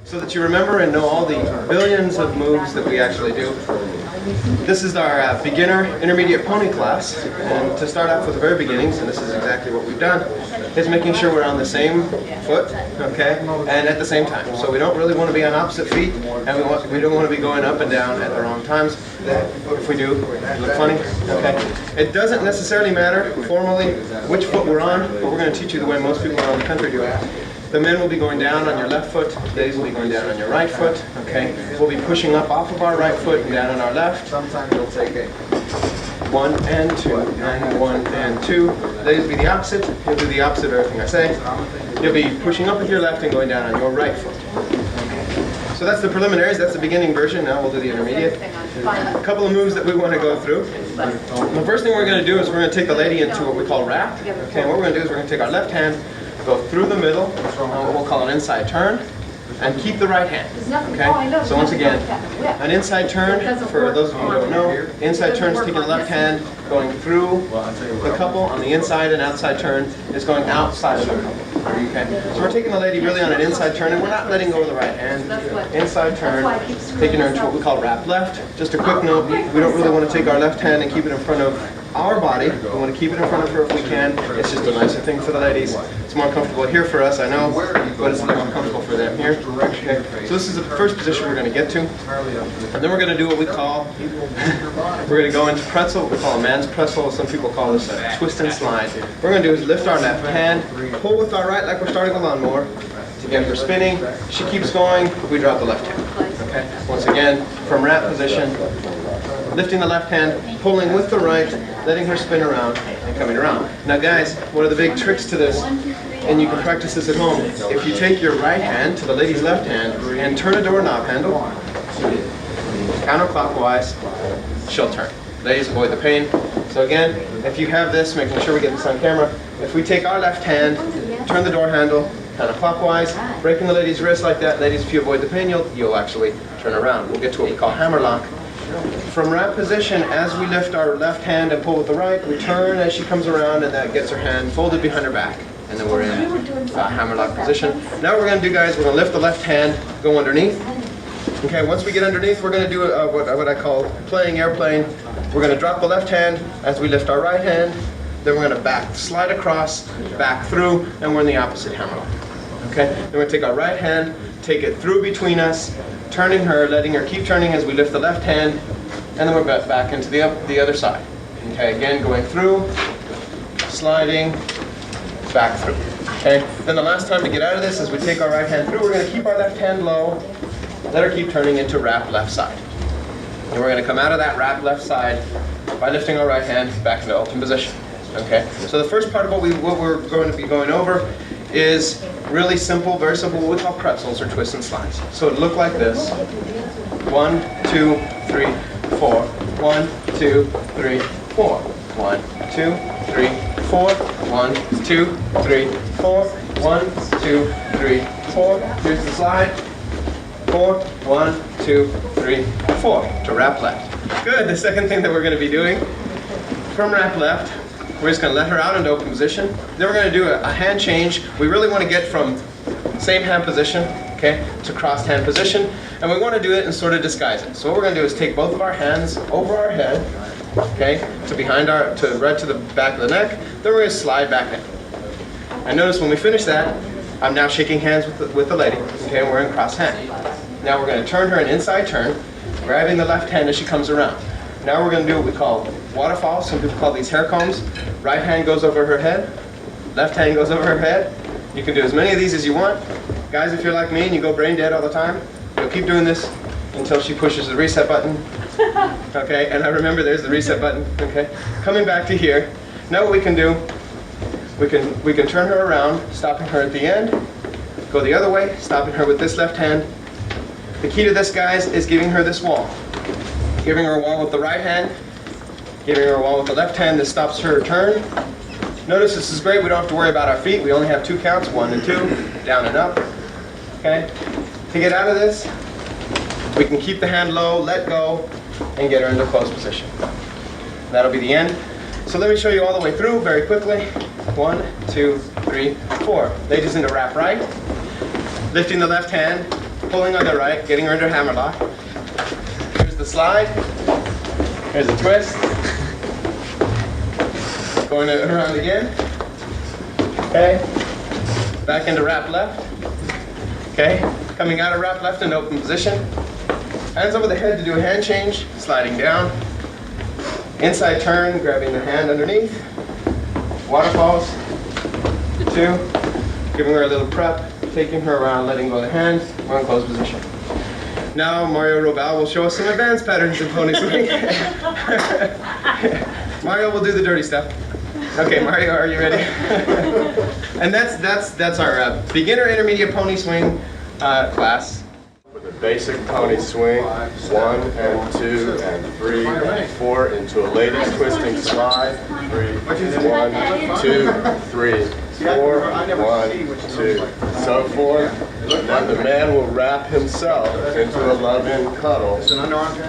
so that you remember and know all the billions of moves that we actually do. This is our beginner intermediate pony class, and to start off with the very beginnings, and this is exactly what we've done, is making sure we're on the same foot, okay, and at the same time. So we don't really want to be on opposite feet, and we don't want to be going up and down at the wrong times. If we do, it look funny, okay. It doesn't necessarily matter formally which foot we're on, but we're going to teach you the way most people around the country do it. The men will be going down on your left foot, ladies will be going down on your right foot, okay? We'll be pushing up off of our right foot and down on our left. Sometimes we'll take it 1 and 2, and 1 and 2. Ladies will be the opposite. You'll do the opposite of everything I say. You'll be pushing up with your left and going down on your right foot. So that's the preliminaries, that's the beginning version. Now we'll do the intermediate. A couple of moves that we want to go through. The first thing we're going to do is we're going to take the lady into what we call wrap. Okay, and what we're going to do is we're going to take our left hand, go through the middle, what we'll call an inside turn, and keep the right hand. Okay? So once again, an inside turn, for those of you who don't know, inside turn is taking the left hand, going through the couple on the inside, and outside turn is going outside of the couple. Okay? So we're taking the lady really on an inside turn, and we're not letting go of the right hand. Inside turn, taking her into what we call wrap left. Just a quick note, we don't really want to take our left hand and keep it in front of our body. We want to keep it in front of her if we can. It's just a nicer thing for the ladies. It's more comfortable here for us, I know, but it's a little more comfortable for them here. Okay. So this is the first position we're going to get to. And then we're going to do what we call, we're going to go into pretzel, what we call a man's pretzel. Some people call this a twist and slide. What we're going to do is lift our left hand, pull with our right like we're starting a lawnmower. Again, we're spinning, she keeps going, we drop the left hand. Okay. Once again, from wrap position, lifting the left hand, pulling with the right, letting her spin around, and coming around. Now guys, one of the big tricks to this, and you can practice this at home, if you take your right hand to the lady's left hand and turn a doorknob handle, counterclockwise, she'll turn. Ladies, avoid the pain. So again, if you have this, making sure we get this on camera, if we take our left hand, turn the door handle, counterclockwise, breaking the lady's wrist like that, ladies, if you avoid the pain, you'll actually turn around. We'll get to what we call hammer lock. From wrap position, as we lift our left hand and pull with the right, we turn as she comes around, and that gets her hand folded behind her back. And then we're in hammer lock position. Now what we're going to do, guys, we're going to lift the left hand, go underneath. Okay, once we get underneath, we're going to do what I call playing airplane. We're going to drop the left hand as we lift our right hand. Then we're going to slide across, back through, and we're in the opposite hammer lock. Okay, then we're going to take our right hand, take it through between us, turning her, letting her keep turning as we lift the left hand, and then we're back into the other side. Okay, again going through, sliding, back through. Okay, then the last time to get out of this is we take our right hand through, we're going to keep our left hand low, let her keep turning into wrap left side. And we're going to come out of that wrap left side by lifting our right hand back into open position. Okay, so the first part of what we're going to be going over is really simple, very simple, what we call pretzels or twists and slides. So it look like this. 1, 2, 3, 4. 1, 2, 3, 4. 1, 2, 3, 4. 1, 2, 3, 4. 1, 2, 3, 4. Here's the slide. 4. 1, 2, 3, 4. To wrap left. Good. The second thing that we're going to be doing from wrap left, we're just going to let her out into open position. Then we're going to do a hand change. We really want to get from same hand position, okay, to crossed hand position, and we want to do it and sort of disguise it. So what we're going to do is take both of our hands over our head, okay, right to the back of the neck. Then we're going to slide back in. And notice when we finish that, I'm now shaking hands with the lady, okay, and we're in cross hand. Now we're going to turn her an inside turn, grabbing the left hand as she comes around. Now we're going to do what we call waterfall. Some people call these hair combs. Right hand goes over her head. Left hand goes over her head. You can do as many of these as you want. Guys, if you're like me and you go brain dead all the time, you'll keep doing this until she pushes the reset button. Okay, and I remember there's the reset button. Okay, coming back to here. Now what we can do, we can turn her around, stopping her at the end. Go the other way, stopping her with this left hand. The key to this, guys, is giving her this wall. Giving her a wall with the right hand, giving her a wall with the left hand. This stops her turn. Notice this is great. We don't have to worry about our feet. We only have 2 counts, 1 and 2, down and up. Okay. To get out of this, we can keep the hand low, let go, and get her into closed position. That'll be the end. So let me show you all the way through very quickly. 1, 2, 3, 4. Ladies into wrap right, lifting the left hand, pulling on the right, getting her into a hammerlock. Here's the slide. Here's a twist. Going around again. Okay. Back into wrap left. Okay. Coming out of wrap left in open position. Hands over the head to do a hand change. Sliding down. Inside turn, grabbing the hand underneath. Waterfalls. 2. Giving her a little prep. Taking her around, letting go of the hand. We're in closed position. Now Mario Robal will show us some advanced patterns in pony swing. Mario will do the dirty stuff. Okay, Mario, are you ready? And that's our beginner intermediate pony swing class. With a basic pony swing, 1 and 2 and 3 and 4 into a ladies twisting slide. 3, 1, 2, 3, 4, 1, 2, so forth. And then the man will wrap himself into a love-in cuddle,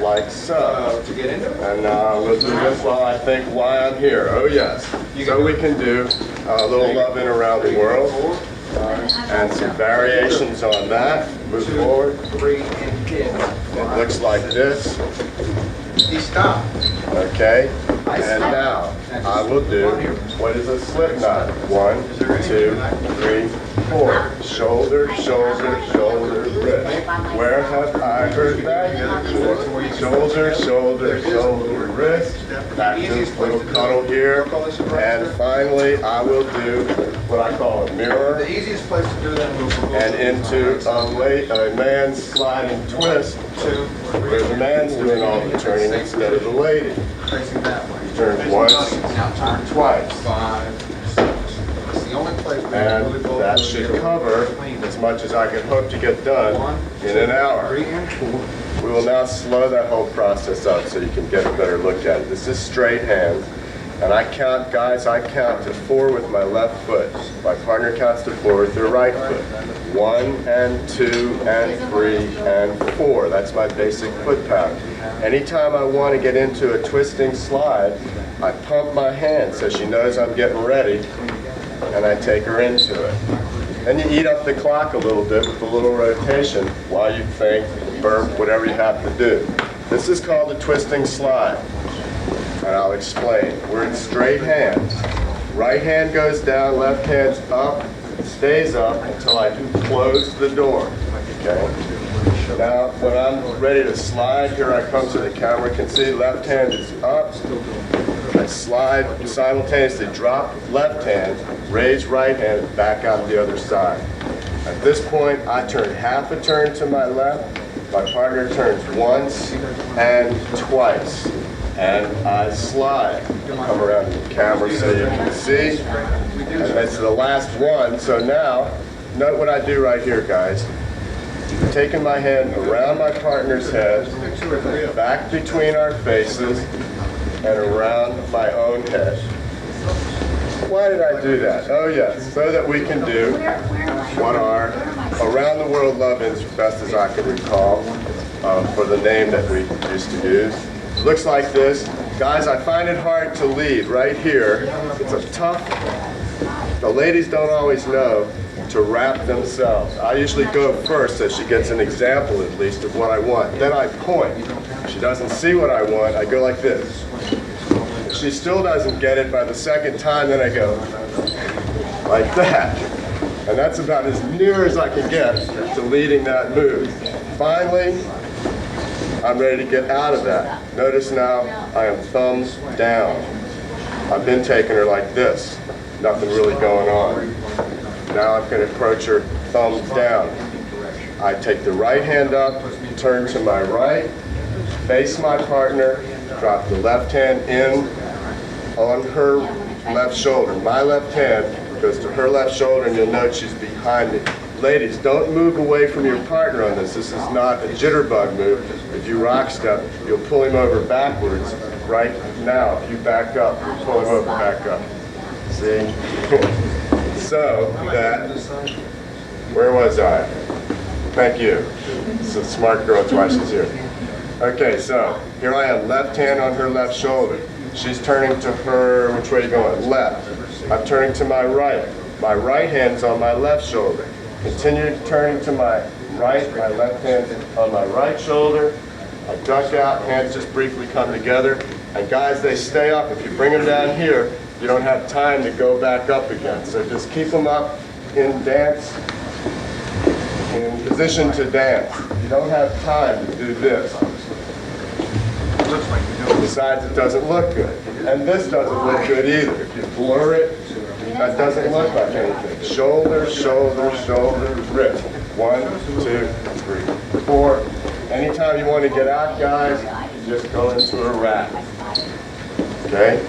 like so. And we'll do this while I think why I'm here. Oh yes. So we can do a little love-in around the world. And some variations on that. Move forward. It looks like this. Okay. And now I will do what is a slip knot. 1, 2, 3, 4. Shoulder, shoulder, shoulder, wrist. Where have I heard that before? Shoulder, shoulder, shoulder, wrist. Back to this little cuddle here. And finally, I will do what I call a mirror. The easiest place to do that and into a man's sliding twist, where the man's doing all the turning instead of the lady. facing that way. Turn once, Now turn twice. 5, 6. It's the only place we can And really go that over should the cover clean. as much as I can hope to get done in an hour. 3 and 4. We will now slow that whole process up so you can get a better look at it. This is straight hands. And I count, guys, I count to 4 with my left foot. My partner counts to 4 with their right foot. 1 and 2 and 3 and 4. That's my basic foot pattern. Anytime I want to get into a twisting slide, I pump my hand so she knows I'm getting ready, and I take her into it. Then you eat up the clock a little bit with a little rotation while you think, burp, whatever you have to do. This is called a twisting slide. And I'll explain. We're in straight hands. Right hand goes down, left hand's up, stays up until I close the door. Okay? Now, when I'm ready to slide, here I come so the camera can see. Left hand is up. I slide, simultaneously drop left hand, raise right hand, and back out the other side. At this point, I turn half a turn to my left. My partner turns once and twice. And I slide. Come around the camera so you can see. And that's the last one. So now, note what I do right here, guys. Taking my hand around my partner's head, back between our faces, and around my own head. Why did I do that? Oh yes, so that we can do what are around the world love-ins, best as I can recall, for the name that we used to use. Looks like this. Guys, I find it hard to lead right here. It's a tough, the ladies don't always know to wrap themselves. I usually go first so she gets an example at least of what I want. Then I point. If she doesn't see what I want, I go like this. If she still doesn't get it by the second time, then I go like that. And that's about as near as I can get to leading that move. Finally, I'm ready to get out of that. Notice now, I am thumbs down. I've been taking her like this. Nothing really going on. Now I'm going to approach her thumbs down. I take the right hand up, turn to my right, face my partner, drop the left hand in on her left shoulder. My left hand goes to her left shoulder, and you'll note she's behind me. Ladies, don't move away from your partner on this. This is not a jitterbug move. If you rock step, you'll pull him over backwards. Right now, if you back up, you pull him over back up. See? So that, where was I? Thank you. It's a smart girl, that's why she's here. Okay, so here I am, left hand on her left shoulder. She's turning to her, which way are you going? Left. I'm turning to my right. My right hand's on my left shoulder. Continue turning to my right, my left hand on my right shoulder. I duck out, hands just briefly come together. And guys, they stay up. If you bring them down here, you don't have time to go back up again. So just keep them up in dance, in position to dance. You don't have time to do this. Looks like you know. Besides, it doesn't look good. And this doesn't look good either. If you blur it, that doesn't look like anything. Shoulder, shoulder, shoulder, wrist. 1, 2, 3, 4. Anytime you want to get out, guys, you just go into a wrap. Okay?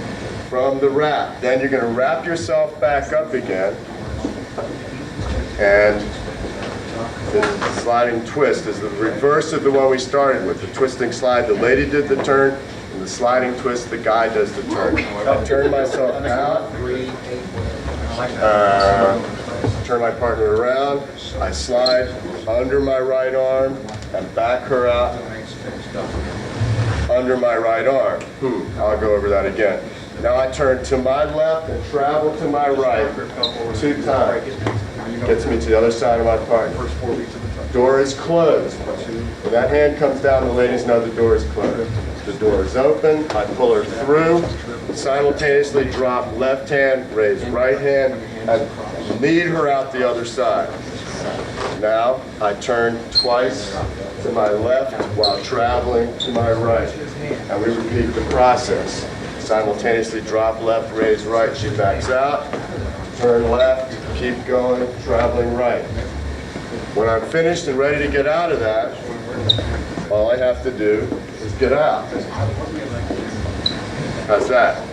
From the wrap, then you're going to wrap yourself back up again. And the sliding twist is the reverse of the one we started with. The twisting slide, the lady did the turn, and the sliding twist, the guy does the turn. I turn myself out, turn my partner around, I slide under my right arm, and back her out under my right arm. I'll go over that again. Now I turn to my left and travel to my right 2 times. Gets me to the other side of my partner. Door is closed. When that hand comes down, the ladies know the door is closed. The door is open. I pull her through. Simultaneously drop left hand, raise right hand, and lead her out the other side. Now I turn twice to my left while traveling to my right. And we repeat the process. Simultaneously drop left, raise right. She backs out. Turn left, keep going, traveling right. When I'm finished and ready to get out of that, all I have to do is get out. How's that?